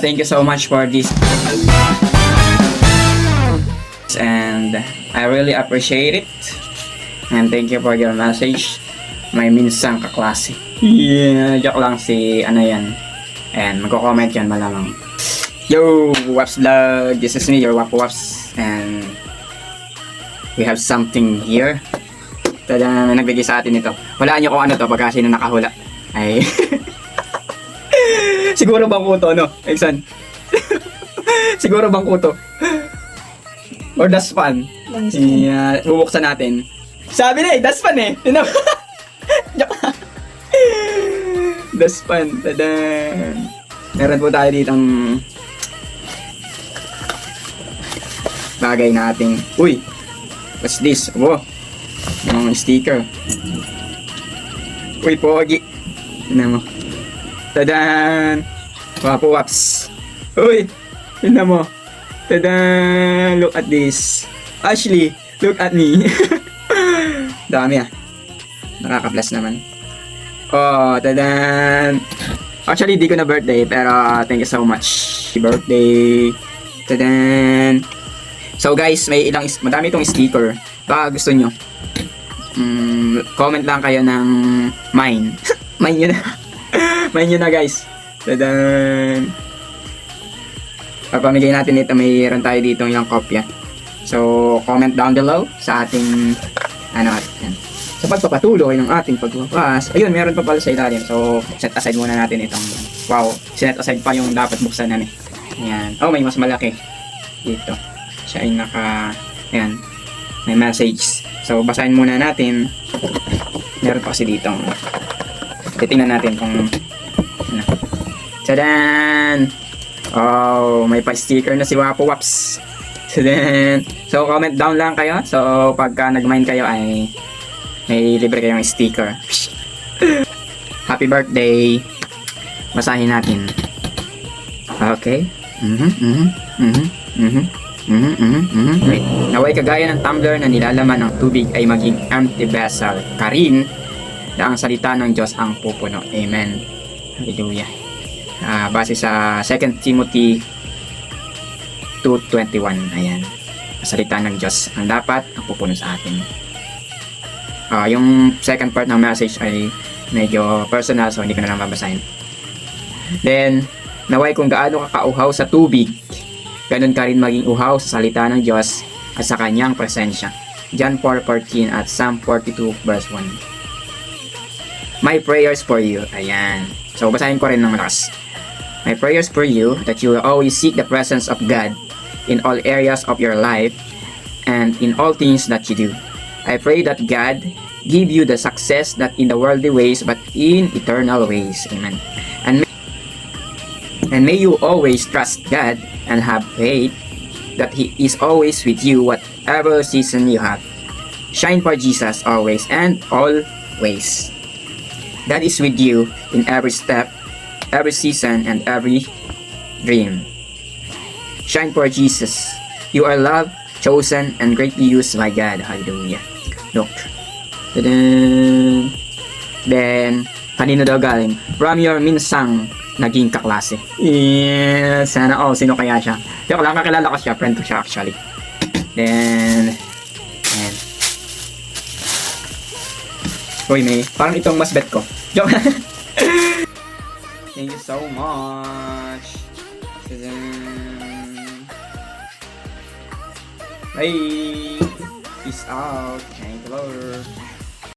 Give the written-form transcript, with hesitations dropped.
Thank you so much for this. And I really appreciate it. And thank you for your message. May minsang kaklase. Yeah, joke lang si ano yan. And magko-comment yan malamang. Yo, Waps Vlog. This is me, your Waps. And we have something here. Tada, nagbigay sa atin ito. Walaan nyo kung ano to pagka sino nakahula. Ay. Siguro bangko to, no? Exxon. Siguro bangko to. Or daspan. Yeah, bubuksan natin. Sabi na daspan eh. Daspan. Tada. Meron po tayo ditong bagay nating. Uy. What's this? Wow. Yung sticker. Uy, pogi. Tignan mo. Tadan! Wapo Waps. Uy! Tignan mo. Tadan! Look at this. Ashley, look at me. Dami ah. Nakaka-plus naman. Oh, tadan! Actually, di ko na birthday, pero thank you so much. Birthday. Tadan! So guys, madami itong sticker. Baka gusto nyo. Comment lang kayo ng mine. Mine yun na. Mine yun na guys. Tadan! Papamigay natin ito. Mayroon tayo dito yung kopya. So, comment down below sa ating yan. Sa pagpapatuloy ng ating pagwapas. Ayun, meron pa pala sa ilalim. So, set aside muna natin itong wow, set aside pa yung dapat buksan namin. Ayan. Oh, may mas malaki. Dito. Siya ay ayan. May message. So, basahin muna natin. Meron pa kasi dito. Titingnan natin kung ano. Tadaan! Oh, may pa-sticker na si Wapo Waps. Tadaan! So, comment down lang kayo. So, pagka nag-mine kayo ay may libre kayong sticker. Happy birthday! Basahin natin. Okay. Wait. Naway kagaya ng tumbler na nilalaman ng tubig ay maging empty vessel ka rin na ang salita ng Diyos ang pupuno. Amen. Hallelujah. Base sa 2 Timothy 2:21. Ayan. Salita ng Diyos ang dapat ang pupuno sa atin. Yung second part ng message ay medyo personal, so hindi ko na lang babasahin. Then, naway kung gaano ka kauhaw sa tubig, ganun ka rin maging uhaw sa salita ng Diyos at sa kanyang presensya. John 4:14 at Psalm 42 verse 1. My prayers for you. Ayan. So, basahin ko rin ng malakas. My prayers for you that you will always seek the presence of God in all areas of your life and in all things that you do. I pray that God give you the success not in the worldly ways but in eternal ways. Amen. And may you always trust God and have faith that He is always with you whatever season you have. Shine for Jesus always and always. God is with you in every step, every season, and every dream. Shine for Jesus. You are loved, chosen, and greatly used by God. Hallelujah. Look. Then, kanino daw galing? From your minsang naging kaklase. Yeah, sana sino kaya siya? Yung lang kakilala ko siya, friend ko siya actually. Then, and uy, may parang itong mas bet ko. Joke. Thank you so much. Bye. Peace out. Thank you, Lord.